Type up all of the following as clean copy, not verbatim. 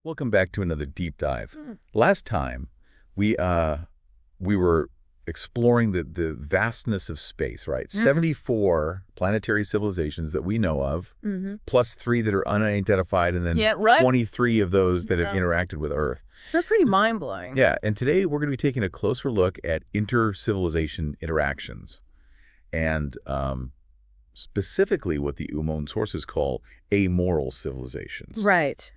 Welcome back to another deep dive. Mm. Last time, we were exploring the vastness of space, right? 74 planetary civilizations that we know of, plus 3 that are unidentified, and then Yeah, right. 23 of those that have Yeah. interacted with Earth. They're pretty mind-blowing. Yeah, and today we're going to be taking a closer look at inter-civilization interactions, and specifically what the O.O.N sources call amoral civilizations. Right.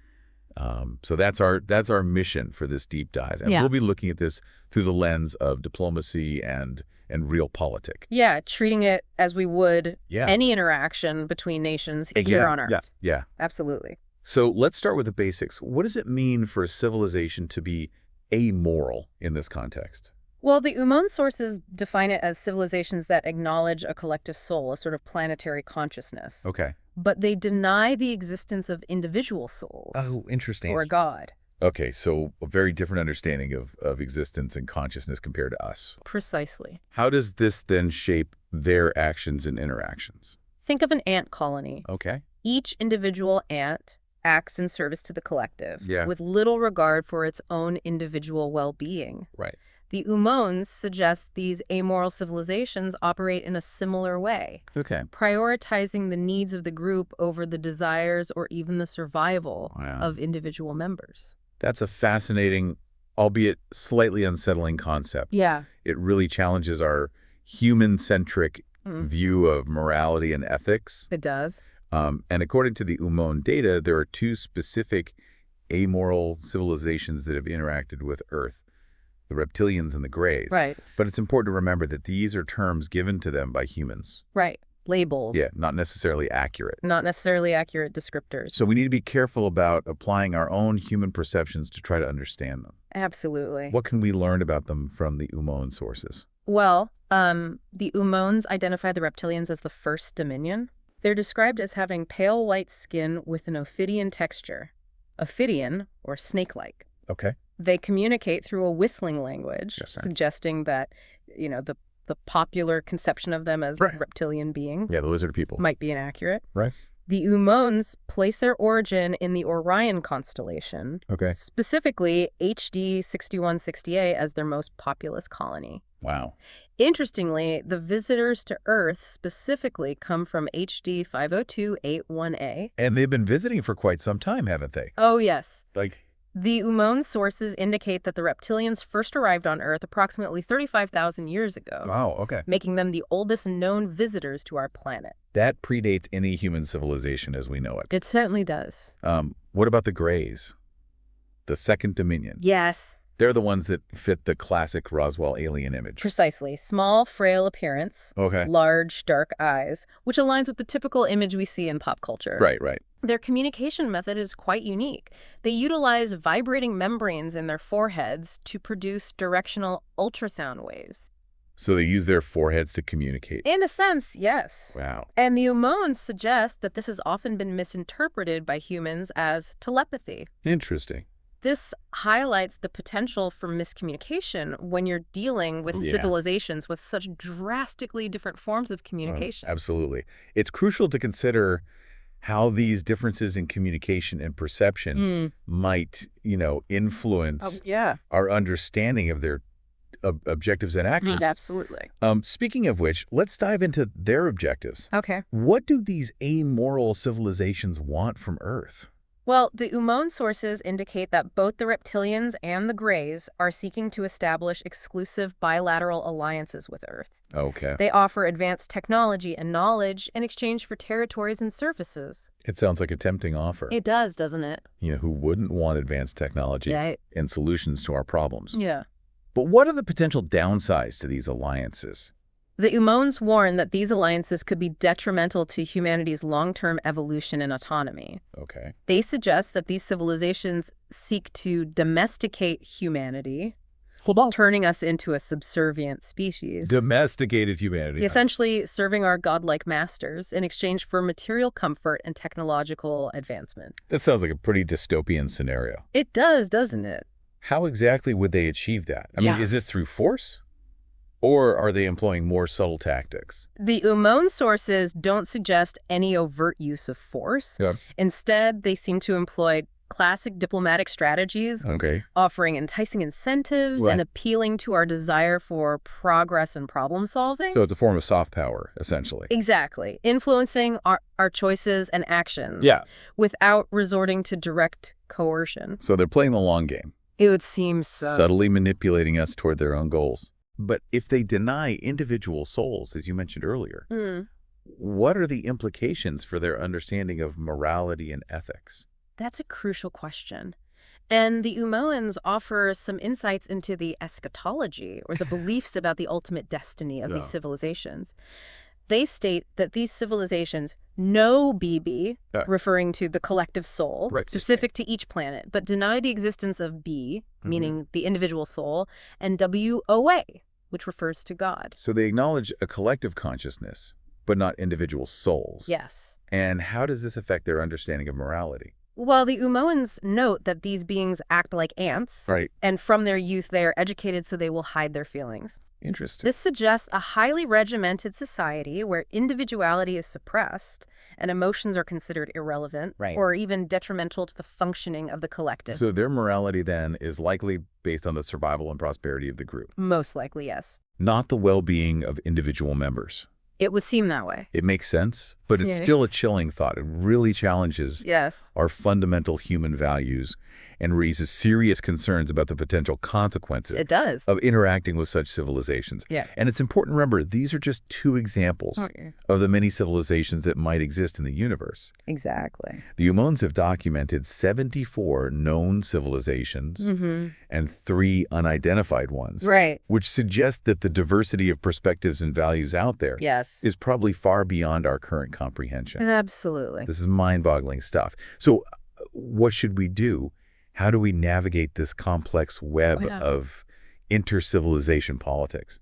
So that's our mission for this deep dive, and we'll be looking at this through the lens of diplomacy and realpolitik. Yeah, treating it as we would Yeah. any interaction between nations here on Earth. Yeah. Absolutely. So let's start with the basics. What does it mean for a civilization to be amoral in this context? Well, the O.O.N sources define it as civilizations that acknowledge a collective soul, a sort of planetary consciousness. Okay. But they deny the existence of individual souls. Oh, interesting. Or God. Okay, so a very different understanding of existence and consciousness compared to us. Precisely. How does this then shape their actions and interactions? Think of an ant colony. Okay. Each individual ant acts in service to the collective, Yeah. with little regard for its own individual well-being. Right. The Oomoans suggest these amoral civilizations operate in a similar way, Okay. prioritizing the needs of the group over the desires or even the survival Wow. of individual members. That's a fascinating, albeit slightly unsettling concept. Yeah. It really challenges our human-centric view of morality and ethics. It does. And according to the O.O.N data, there are 2 specific amoral civilizations that have interacted with Earth, the Reptilians and the Greys. Right. But it's important to remember that these are terms given to them by humans. Right. Labels. Yeah, not necessarily accurate. Not necessarily accurate descriptors. So we need to be careful about applying our own human perceptions to try to understand them. Absolutely. What can we learn about them from the O.O.N sources? Well, the Oomoans identify the Reptilians as the first dominion. They're described as having pale white skin with an ophidian texture. Ophidian, or snake-like. Okay. They communicate through a whistling language, suggesting that, the popular conception of them as reptilian being Yeah, the lizard people. might be inaccurate. Right. The Oomoans place their origin in the Orion constellation, Okay. specifically HD 6168 as their most populous colony. Wow. Interestingly, the visitors to Earth specifically come from HD 50281A. And they've been visiting for quite some time, haven't they? Oh, yes. Like, The O.O.N sources indicate that the Reptilians first arrived on Earth approximately 35,000 years ago, wow, okay. making them the oldest known visitors to our planet. That predates any human civilization as we know it. It certainly does. What about the Greys? The second dominion. Yes. They're the ones that fit the classic Roswell alien image. Precisely. Small, frail appearance, Okay. large, dark eyes, which aligns with the typical image we see in pop culture. Right. Their communication method is quite unique. They utilize vibrating membranes in their foreheads to produce directional ultrasound waves. So they use their foreheads to communicate. In a sense, yes. Wow. And the Oomoans suggest that this has often been misinterpreted by humans as telepathy. Interesting. This highlights the potential for miscommunication when you're dealing with civilizations with such drastically different forms of communication. Absolutely. It's crucial to consider how these differences in communication and perception might, influence our understanding of their objectives and actions. Absolutely. Speaking of which, let's dive into their objectives. Okay. What do these amoral civilizations want from Earth? Well, the O.O.N sources indicate that both the Reptilians and the Greys are seeking to establish exclusive bilateral alliances with Earth. Okay. They offer advanced technology and knowledge in exchange for territories and services. It sounds like a tempting offer. It does, doesn't it? Who wouldn't want advanced technology and solutions to our problems? Yeah. But what are the potential downsides to these alliances? The Oomoans warn that these alliances could be detrimental to humanity's long-term evolution and autonomy. Okay. They suggest that these civilizations seek to domesticate humanity, turning us into a subservient species. Domesticated humanity. Essentially serving our godlike masters in exchange for material comfort and technological advancement. That sounds like a pretty dystopian scenario. It does, doesn't it? How exactly would they achieve that? I mean, is this through force? Or are they employing more subtle tactics? The O.O.N sources don't suggest any overt use of force. Yeah. Instead, they seem to employ classic diplomatic strategies, Okay. offering enticing incentives and appealing to our desire for progress and problem solving. So it's a form of soft power, essentially. Exactly. Influencing our choices and actions without resorting to direct coercion. So they're playing the long game. It would seem so. Subtly manipulating us toward their own goals. But if they deny individual souls, as you mentioned earlier, what are the implications for their understanding of morality and ethics? That's a crucial question. And the Oomoans offer some insights into the eschatology, or the beliefs about the ultimate destiny of these civilizations. They state that these civilizations know BB, referring to the collective soul, specific to each planet, but deny the existence of B, meaning the individual soul, and WOA, which refers to God. So they acknowledge a collective consciousness, but not individual souls. Yes. And how does this affect their understanding of morality? Well, the Oomoans note that these beings act like ants, and from their youth they are educated so they will hide their feelings. Interesting. This suggests a highly regimented society where individuality is suppressed and emotions are considered irrelevant or even detrimental to the functioning of the collective. So their morality then is likely based on the survival and prosperity of the group. Most likely, yes. Not the well-being of individual members. It would seem that way. It makes sense, but it's still a chilling thought. It really challenges our fundamental human values and raises serious concerns about the potential consequences of interacting with such civilizations. And it's important to remember, these are just two examples of the many civilizations that might exist in the universe. Exactly. The Oomoans have documented 74 known civilizations and 3 unidentified ones, which suggests that the diversity of perspectives and values out there is probably far beyond our current comprehension. Absolutely. This is mind-boggling stuff. So what should we do? How do we navigate this complex web of inter-civilization politics?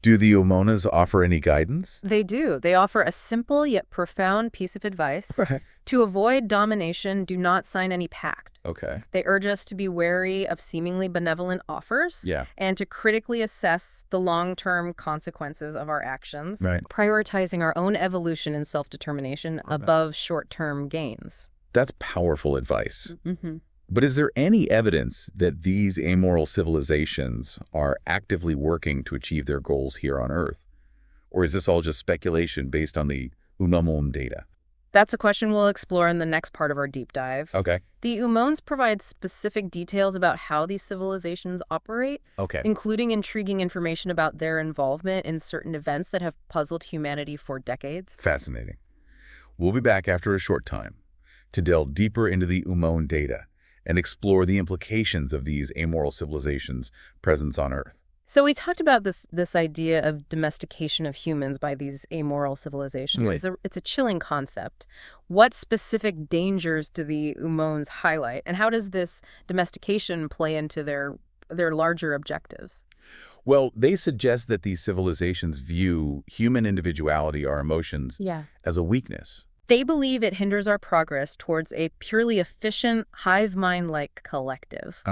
Do the Oomoans offer any guidance? They do. They offer a simple yet profound piece of advice. To avoid domination, do not sign any pact. They urge us to be wary of seemingly benevolent offers and to critically assess the long-term consequences of our actions, prioritizing our own evolution and self-determination above short-term gains. That's powerful advice. But is there any evidence that these amoral civilizations are actively working to achieve their goals here on Earth? Or is this all just speculation based on the Oomoan data? That's a question we'll explore in the next part of our deep dive. The Oomoans provide specific details about how these civilizations operate, including intriguing information about their involvement in certain events that have puzzled humanity for decades. Fascinating. We'll be back after a short time to delve deeper into the Oomoan data and explore the implications of these amoral civilizations' presence on Earth. So we talked about this idea of domestication of humans by these amoral civilizations. It's a chilling concept. What specific dangers do the Oomoans highlight, and how does this domestication play into their larger objectives? Well, they suggest that these civilizations view human individuality, our emotions, as a weakness. They believe it hinders our progress towards a purely efficient, hive mind-like collective.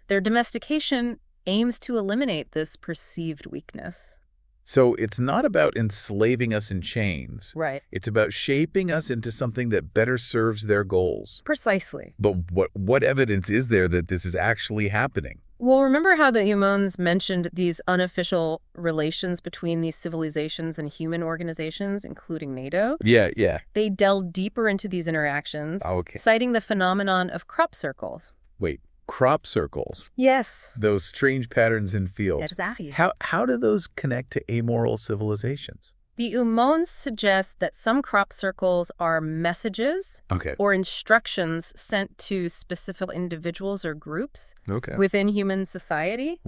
Their domestication aims to eliminate this perceived weakness. So it's not about enslaving us in chains. It's about shaping us into something that better serves their goals. Precisely. But what evidence is there that this is actually happening? Well, remember how the Oomoans mentioned these unofficial relations between these civilizations and human organizations, including NATO? They delved deeper into these interactions, citing the phenomenon of crop circles. Wait, crop circles? Yes. Those strange patterns in fields. Exactly. How do those connect to amoral civilizations? The Oomoans suggest that some crop circles are messages or instructions sent to specific individuals or groups within human society.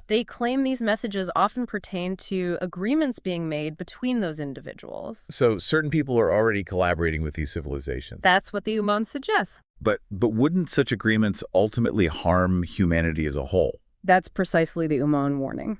They claim these messages often pertain to agreements being made between those individuals. So certain people are already collaborating with these civilizations. That's what the Oomoans suggest. But wouldn't such agreements ultimately harm humanity as a whole? That's precisely the Oomoan warning.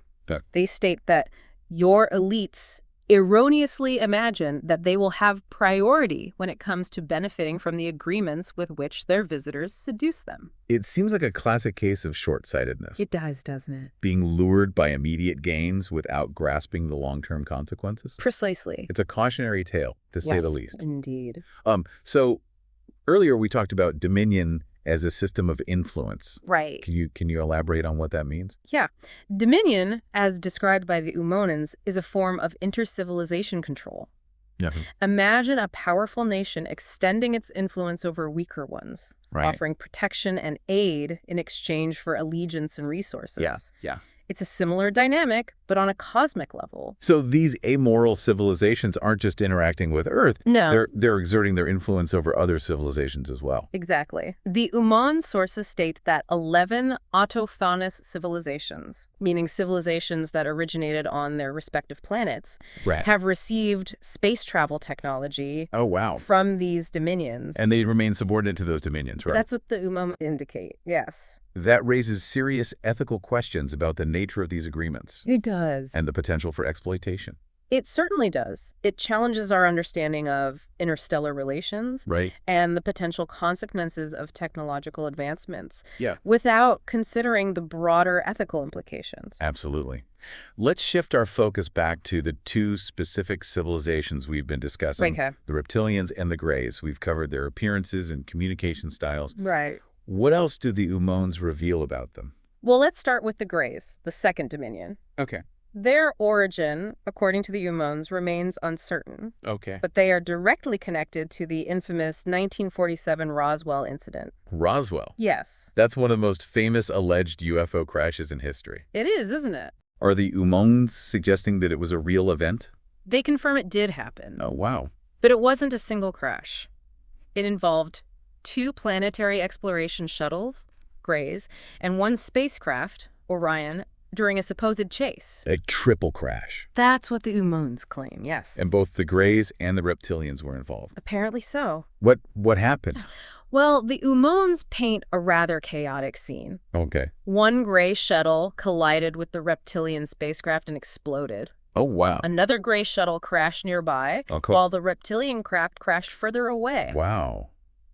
They state that your elites erroneously imagine that they will have priority when it comes to benefiting from the agreements with which their visitors seduce them. It seems like a classic case of short-sightedness. It does, doesn't it? Being lured by immediate gains without grasping the long-term consequences. Precisely. It's a cautionary tale, to say the least. Indeed. So earlier we talked about dominion as a system of influence. Right. Can you elaborate on what that means? Yeah. Dominion, as described by the Oomoans, is a form of intercivilization control. Yeah. Imagine a powerful nation extending its influence over weaker ones, offering protection and aid in exchange for allegiance and resources. Yeah. It's a similar dynamic, but on a cosmic level. So these amoral civilizations aren't just interacting with Earth. No. They're exerting their influence over other civilizations as well. Exactly. The O.O.N sources state that 11 autochthonous civilizations, meaning civilizations that originated on their respective planets, have received space travel technology from these dominions. And they remain subordinate to those dominions, right? That's what the O.O.N indicate, yes. That raises serious ethical questions about the nature of these agreements. It does. And the potential for exploitation. It certainly does. It challenges our understanding of interstellar relations and the potential consequences of technological advancements without considering the broader ethical implications. Absolutely. Let's shift our focus back to the two specific civilizations we've been discussing, the Reptilians and the Greys. We've covered their appearances and communication styles. Right. What else do the Oomoans reveal about them? Well, let's start with the Greys, the second dominion. Okay. Their origin, according to the Oomoans, remains uncertain. Okay. But they are directly connected to the infamous 1947 Roswell incident. Roswell? Yes. That's one of the most famous alleged UFO crashes in history. It is, isn't it? Are the Oomoans suggesting that it was a real event? They confirm it did happen. Oh, wow. But it wasn't a single crash. It involved 2 planetary exploration shuttles, Greys, and 1 spacecraft, Orion, during a supposed chase. A triple crash. That's what the Oomoans claim, yes. And both the Greys and the Reptilians were involved. Apparently so. What happened? Well, the Oomoans paint a rather chaotic scene. Okay. 1 Grey shuttle collided with the Reptilian spacecraft and exploded. Oh, wow. Another Grey shuttle crashed nearby, while the Reptilian craft crashed further away. Wow.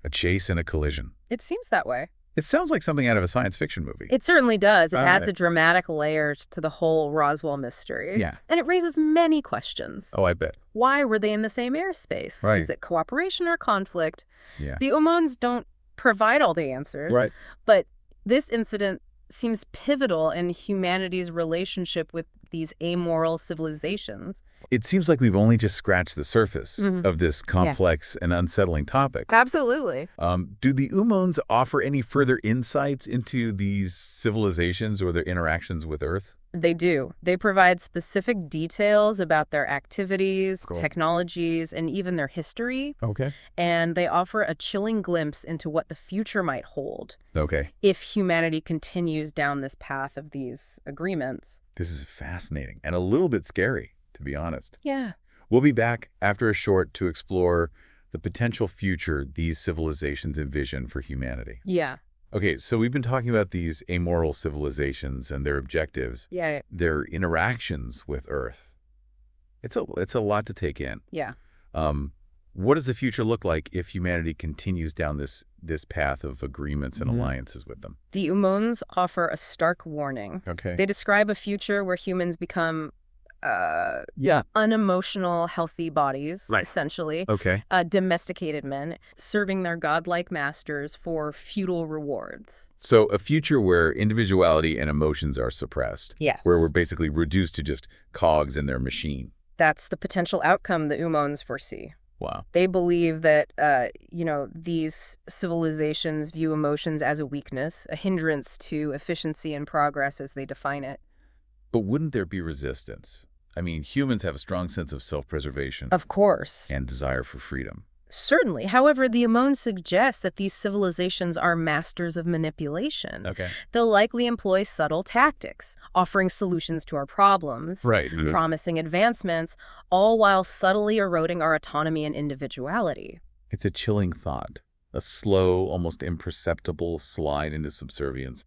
A chase and a collision. It seems that way. It sounds like something out of a science fiction movie. It certainly does. It adds a dramatic layer to the whole Roswell mystery. Yeah. And it raises many questions. Oh, I bet. Why were they in the same airspace? Right. Is it cooperation or conflict? Yeah. The Oomoans don't provide all the answers. Right. But this incident seems pivotal in humanity's relationship with these amoral civilizations. It seems like we've only just scratched the surface of this complex and unsettling topic. Absolutely. Do the Oomoans offer any further insights into these civilizations or their interactions with Earth? They do. They provide specific details about their activities, technologies, and even their history. Okay. And they offer a chilling glimpse into what the future might hold. Okay. If humanity continues down this path of these agreements. This is fascinating and a little bit scary, to be honest. Yeah. We'll be back after a short to explore the potential future these civilizations envision for humanity. Yeah. Okay, so we've been talking about these amoral civilizations and their objectives, their interactions with Earth. It's a lot to take in. Yeah. What does the future look like if humanity continues down this path of agreements and alliances with them? The Oomoans offer a stark warning. Okay. They describe a future where humans become unemotional, healthy bodies, essentially. Okay. Domesticated men, serving their godlike masters for feudal rewards. So a future where individuality and emotions are suppressed. Yes. Where we're basically reduced to just cogs in their machine. That's the potential outcome the Oomoans foresee. Wow. They believe that, these civilizations view emotions as a weakness, a hindrance to efficiency and progress as they define it. But wouldn't there be resistance? I mean, humans have a strong sense of self-preservation. Of course. And desire for freedom. Certainly. However, the Oomoans suggest that these civilizations are masters of manipulation. Okay. They'll likely employ subtle tactics, offering solutions to our problems, promising advancements, all while subtly eroding our autonomy and individuality. It's a chilling thought. A slow, almost imperceptible slide into subservience.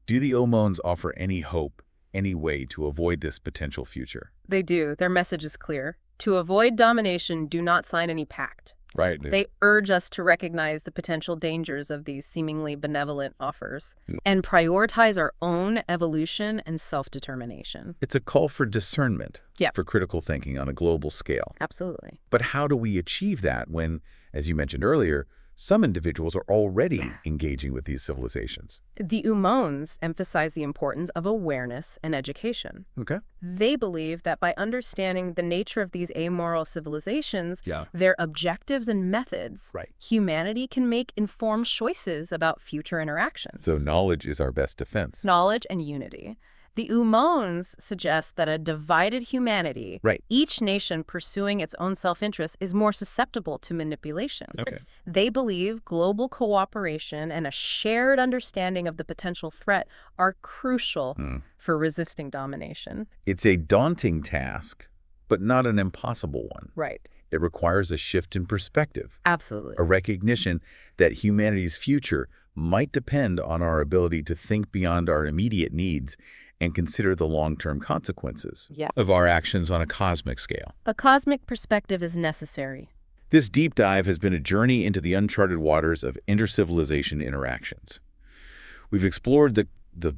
Do the Oomoans offer any hope, any way to avoid this potential future? They do. Their message is clear. To avoid domination, do not sign any pact. Right. They urge us to recognize the potential dangers of these seemingly benevolent offers and prioritize our own evolution and self-determination. It's a call for discernment, for critical thinking on a global scale. Absolutely. But how do we achieve that when, as you mentioned earlier, Some individuals are already engaging with these civilizations. The Oomoans emphasize the importance of awareness and education. Okay. They believe that by understanding the nature of these amoral civilizations, their objectives and methods, humanity can make informed choices about future interactions. So knowledge is our best defense. Knowledge and unity. The Oomoans suggest that a divided humanity, each nation pursuing its own self-interest, is more susceptible to manipulation. Okay. They believe global cooperation and a shared understanding of the potential threat are crucial for resisting domination. It's a daunting task, but not an impossible one. Right. It requires a shift in perspective. Absolutely. A recognition that humanity's future might depend on our ability to think beyond our immediate needs and consider the long-term consequences of our actions on a cosmic scale. A cosmic perspective is necessary. This deep dive has been a journey into the uncharted waters of intercivilization interactions. We've explored the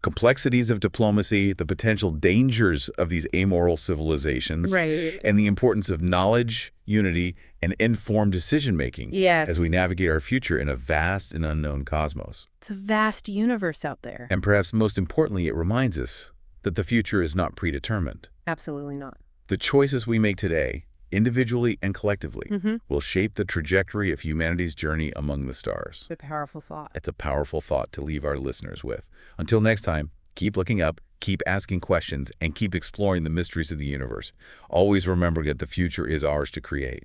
complexities of diplomacy, the potential dangers of these amoral civilizations, and the importance of knowledge, unity, and informed decision-making as we navigate our future in a vast and unknown cosmos. It's a vast universe out there. And perhaps most importantly, it reminds us that the future is not predetermined. Absolutely not. The choices we make today, individually and collectively, will shape the trajectory of humanity's journey among the stars. It's a powerful thought. It's a powerful thought to leave our listeners with. Until next time, keep looking up, keep asking questions, and keep exploring the mysteries of the universe. Always remember that the future is ours to create.